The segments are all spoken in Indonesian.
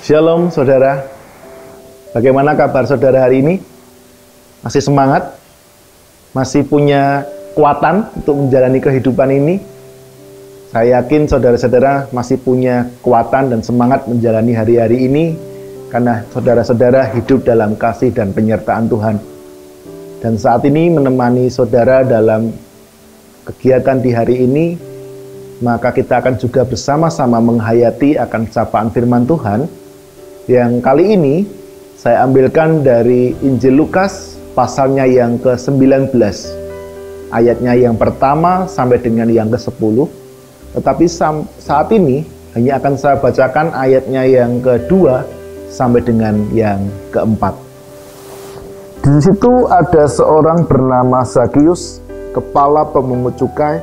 Shalom saudara, bagaimana kabar saudara hari ini? Masih semangat? Masih punya kekuatan untuk menjalani kehidupan ini? Saya yakin saudara-saudara masih punya kekuatan dan semangat menjalani hari-hari ini karena saudara-saudara hidup dalam kasih dan penyertaan Tuhan. Dan saat ini menemani saudara dalam kegiatan di hari ini, maka kita akan juga bersama-sama menghayati akan sapaan firman Tuhan yang kali ini saya ambilkan dari Injil Lukas pasalnya yang ke-19, ayatnya yang pertama sampai dengan yang ke-10. Tetapi saat ini hanya akan saya bacakan ayatnya yang kedua sampai dengan yang keempat. Di situ ada seorang bernama Zakius, kepala pemungut cukai,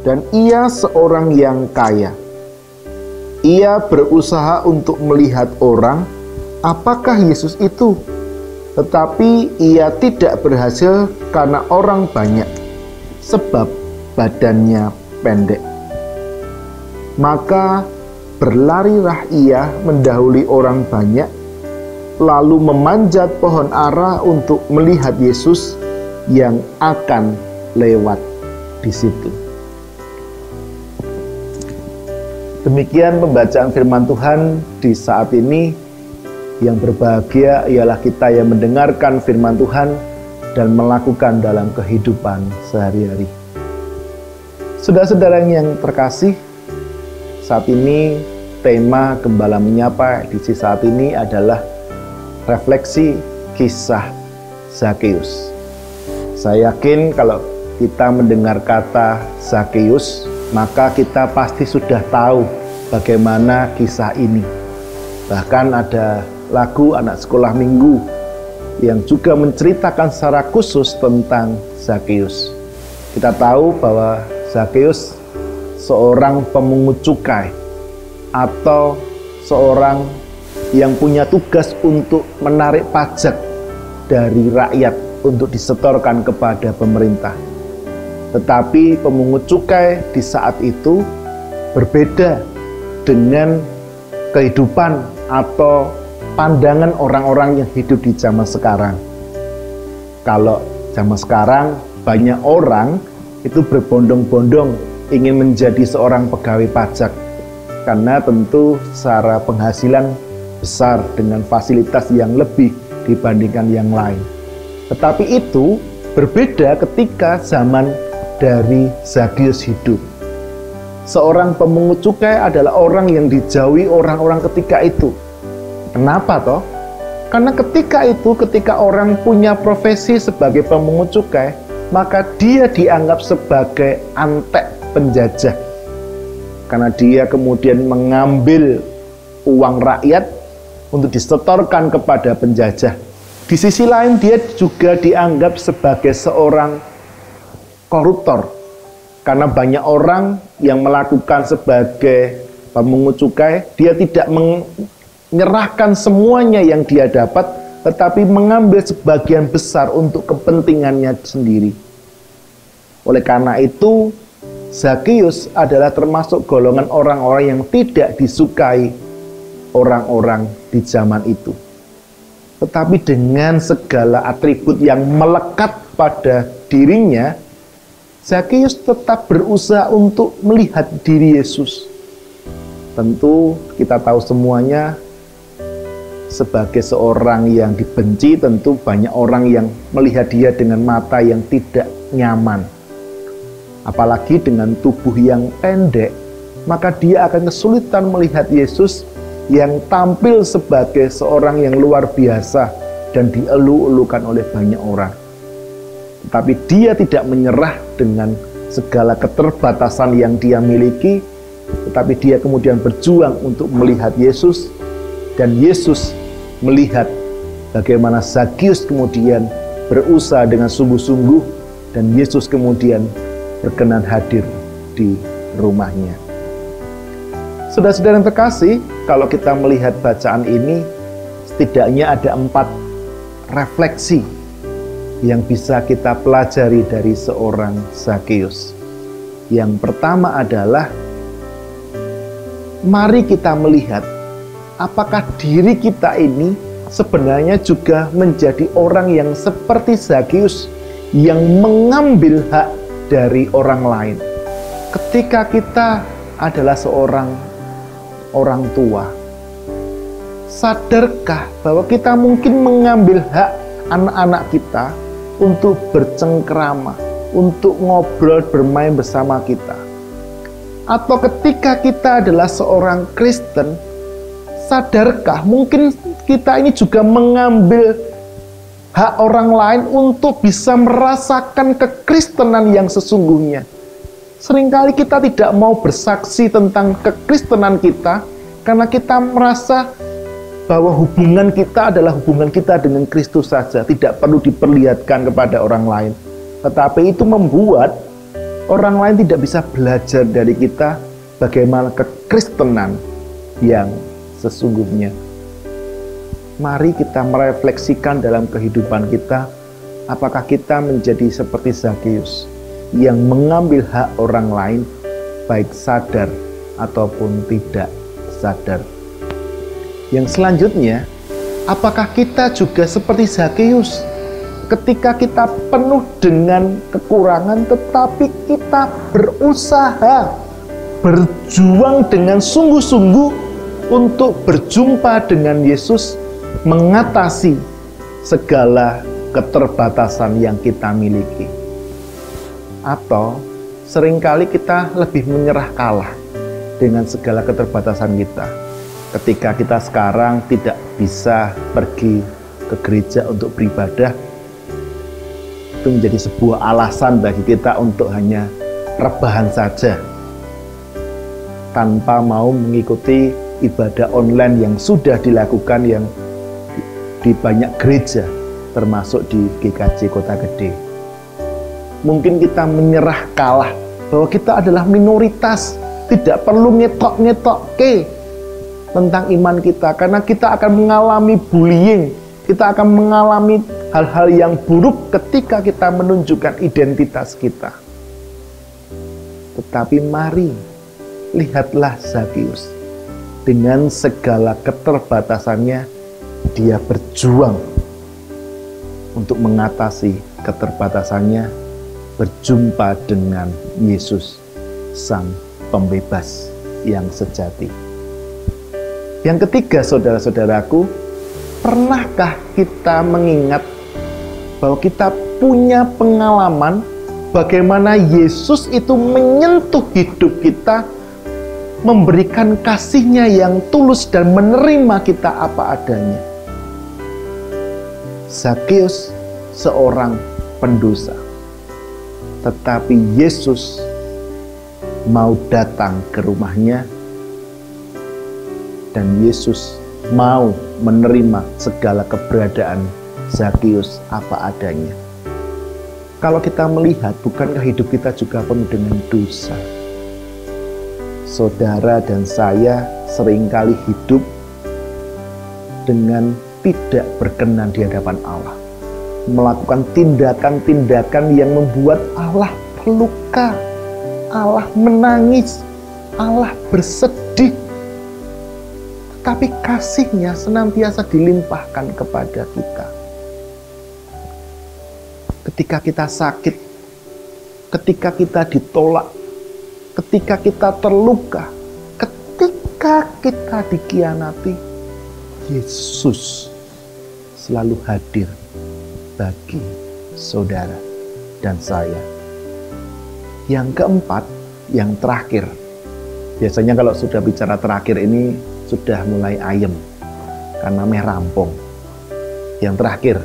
dan ia seorang yang kaya. Ia berusaha untuk melihat orang, apakah Yesus itu, tetapi ia tidak berhasil karena orang banyak, sebab badannya pendek. Maka berlarilah ia mendahului orang banyak, lalu memanjat pohon ara untuk melihat Yesus yang akan lewat di situ. Demikian pembacaan firman Tuhan di saat ini. Yang berbahagia ialah kita yang mendengarkan firman Tuhan dan melakukan dalam kehidupan sehari-hari. Saudara-saudara yang terkasih, saat ini tema Gembala Menyapa edisi saat ini adalah refleksi kisah Zakius. Saya yakin kalau kita mendengar kata Zakius, maka kita pasti sudah tahu bagaimana kisah ini. Bahkan ada lagu anak sekolah minggu yang juga menceritakan secara khusus tentang Zakius. Kita tahu bahwa Zakius seorang pemungut cukai atau seorang yang punya tugas untuk menarik pajak dari rakyat untuk disetorkan kepada pemerintah. Tetapi pemungut cukai di saat itu berbeda dengan kehidupan atau pandangan orang-orang yang hidup di zaman sekarang. Kalau zaman sekarang banyak orang itu berbondong-bondong ingin menjadi seorang pegawai pajak karena tentu secara penghasilan besar dengan fasilitas yang lebih dibandingkan yang lain. Tetapi itu berbeda ketika zaman dari Zakius hidup. Seorang pemungut cukai adalah orang yang dijauhi orang-orang ketika itu. Kenapa toh? Karena ketika orang punya profesi sebagai pemungut cukai, maka dia dianggap sebagai antek penjajah. Karena dia kemudian mengambil uang rakyat untuk disetorkan kepada penjajah. Di sisi lain dia juga dianggap sebagai seorang koruptor, karena banyak orang yang melakukan sebagai pemungut cukai, dia tidak menyerahkan semuanya yang dia dapat, tetapi mengambil sebagian besar untuk kepentingannya sendiri. Oleh karena itu, Zakius adalah termasuk golongan orang-orang yang tidak disukai orang-orang di zaman itu. Tetapi dengan segala atribut yang melekat pada dirinya, Zakius tetap berusaha untuk melihat diri Yesus. Tentu kita tahu semuanya, sebagai seorang yang dibenci, tentu banyak orang yang melihat dia dengan mata yang tidak nyaman. Apalagi dengan tubuh yang pendek, maka dia akan kesulitan melihat Yesus yang tampil sebagai seorang yang luar biasa dan dielu-elukan oleh banyak orang. Tetapi dia tidak menyerah dengan segala keterbatasan yang dia miliki, tetapi dia kemudian berjuang untuk melihat Yesus, dan Yesus melihat bagaimana Zakius kemudian berusaha dengan sungguh-sungguh, dan Yesus kemudian berkenan hadir di rumahnya. Saudara-saudara yang terkasih, kalau kita melihat bacaan ini, setidaknya ada 4 refleksi yang bisa kita pelajari dari seorang Zakius. Yang pertama adalah, mari kita melihat apakah diri kita ini sebenarnya juga menjadi orang yang seperti Zakeus yang mengambil hak dari orang lain. Ketika kita adalah seorang orang tua, sadarkah bahwa kita mungkin mengambil hak anak-anak kita untuk bercengkrama, untuk ngobrol, bermain bersama kita? Atau ketika kita adalah seorang Kristen, sadarkah mungkin kita ini juga mengambil hak orang lain untuk bisa merasakan kekristenan yang sesungguhnya? Seringkali kita tidak mau bersaksi tentang kekristenan kita karena kita merasa bahwa hubungan kita adalah hubungan kita dengan Kristus saja, tidak perlu diperlihatkan kepada orang lain. Tetapi itu membuat orang lain tidak bisa belajar dari kita bagaimana kekristenan yang sesungguhnya. Mari kita merefleksikan dalam kehidupan kita, apakah kita menjadi seperti Zakeus yang mengambil hak orang lain, baik sadar ataupun tidak sadar. Yang selanjutnya, apakah kita juga seperti Zakeus ketika kita penuh dengan kekurangan, tetapi kita berusaha, berjuang dengan sungguh-sungguh untuk berjumpa dengan Yesus, mengatasi segala keterbatasan yang kita miliki? Atau seringkali kita lebih menyerah kalah dengan segala keterbatasan kita. Ketika kita sekarang tidak bisa pergi ke gereja untuk beribadah, itu menjadi sebuah alasan bagi kita untuk hanya rebahan saja, tanpa mau mengikuti ibadah online yang sudah dilakukan yang di banyak gereja, termasuk di GKJ Kota Gede. Mungkin kita menyerah kalah bahwa kita adalah minoritas, tidak perlu ngetok-ngetokke tentang iman kita, karena kita akan mengalami bullying, kita akan mengalami hal-hal yang buruk ketika kita menunjukkan identitas kita. Tetapi mari, lihatlah Zakeus. Dengan segala keterbatasannya, dia berjuang untuk mengatasi keterbatasannya, berjumpa dengan Yesus, Sang Pembebas yang sejati. Yang ketiga, saudara-saudaraku, pernahkah kita mengingat bahwa kita punya pengalaman bagaimana Yesus itu menyentuh hidup kita, memberikan kasih-Nya yang tulus dan menerima kita apa adanya? Zakeus seorang pendosa, tetapi Yesus mau datang ke rumahnya, dan Yesus mau menerima segala keberadaan Zakeus apa adanya. Kalau kita melihat, bukankah hidup kita juga penuh dengan dosa? Saudara dan saya seringkali hidup dengan tidak berkenan di hadapan Allah, melakukan tindakan-tindakan yang membuat Allah terluka, Allah menangis, Allah bersedih. Tetapi kasih-Nya senantiasa dilimpahkan kepada kita. Ketika kita sakit, ketika kita ditolak, ketika kita terluka, ketika kita dikhianati, Yesus selalu hadir bagi saudara dan saya. Yang keempat, yang terakhir. Biasanya kalau sudah bicara terakhir ini sudah mulai ayem karena rampung. Yang terakhir,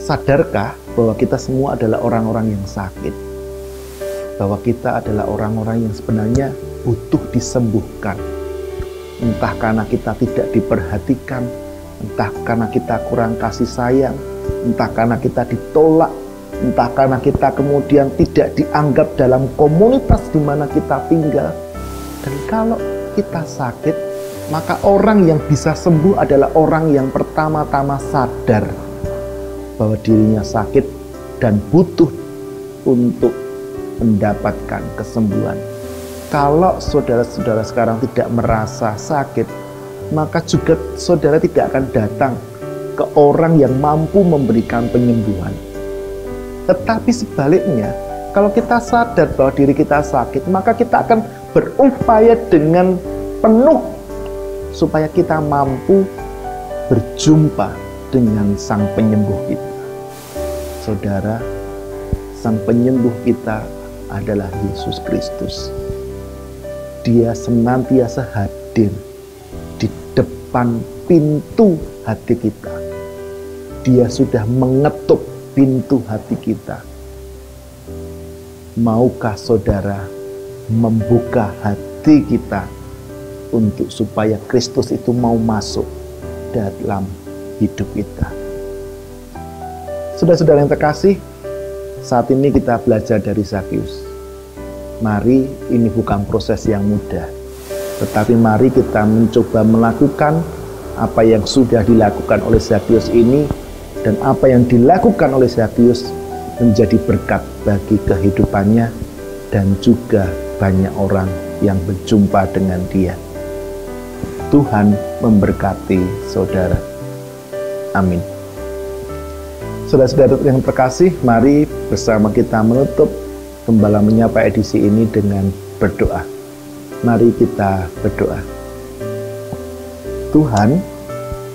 sadarkah bahwa kita semua adalah orang-orang yang sakit? Bahwa kita adalah orang-orang yang sebenarnya butuh disembuhkan. Entah karena kita tidak diperhatikan, entah karena kita kurang kasih sayang, entah karena kita ditolak, entah karena kita kemudian tidak dianggap dalam komunitas di mana kita tinggal. Dan kalau kita sakit, maka orang yang bisa sembuh adalah orang yang pertama-tama sadar bahwa dirinya sakit dan butuh untuk mendapatkan kesembuhan. Kalau saudara-saudara sekarang tidak merasa sakit, maka juga saudara tidak akan datang ke orang yang mampu memberikan penyembuhan. Tetapi sebaliknya, kalau kita sadar bahwa diri kita sakit, maka kita akan berupaya dengan penuh supaya kita mampu berjumpa dengan Sang Penyembuh kita. Saudara, Sang Penyembuh kita adalah Yesus Kristus. Dia senantiasa hadir di depan pintu hati kita. Dia sudah mengetuk pintu hati kita. Maukah saudara membuka hati kita untuk supaya Kristus itu mau masuk dalam hidup kita? Saudara-saudara yang terkasih, saat ini kita belajar dari Zakeus. Mari, ini bukan proses yang mudah, tetapi mari kita mencoba melakukan apa yang sudah dilakukan oleh Zakeus ini, dan apa yang dilakukan oleh Zakeus menjadi berkat bagi kehidupannya dan juga banyak orang yang berjumpa dengan dia. Tuhan memberkati saudara. Amin. Saudara-saudara yang terkasih, mari bersama kita menutup Gembala Menyapa edisi ini dengan berdoa. Mari kita berdoa. Tuhan,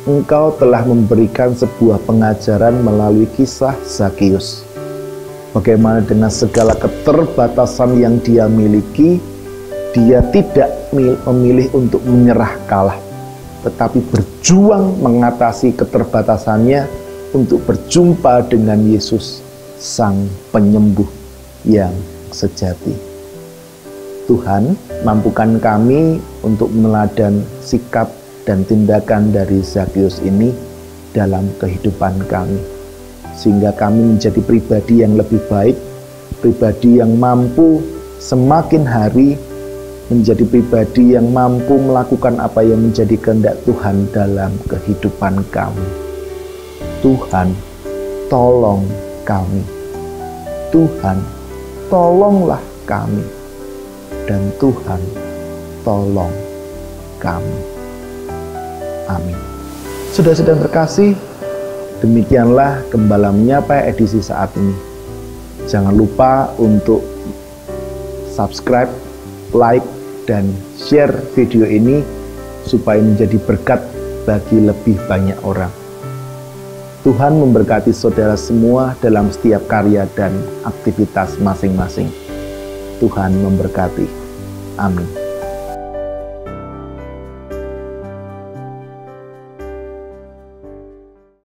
Engkau telah memberikan sebuah pengajaran melalui kisah Zakeus. Bagaimana dengan segala keterbatasan yang dia miliki, dia tidak memilih untuk menyerah kalah, tetapi berjuang mengatasi keterbatasannya untuk berjumpa dengan Yesus, Sang Penyembuh yang sejati. Tuhan, mampukan kami untuk meneladani sikap dan tindakan dari Zakeus ini dalam kehidupan kami, sehingga kami menjadi pribadi yang lebih baik, pribadi yang mampu semakin hari menjadi pribadi yang mampu melakukan apa yang menjadi kehendak Tuhan dalam kehidupan kami. Tuhan, tolong kami. Tuhan, tolonglah kami. Dan Tuhan, tolong kami. Amin. Saudara-saudara terkasih, demikianlah Gembala Menyapa edisi saat ini. Jangan lupa untuk subscribe, like, dan share video ini supaya menjadi berkat bagi lebih banyak orang. Tuhan memberkati saudara semua dalam setiap karya dan aktivitas masing-masing. Tuhan memberkati. Amin.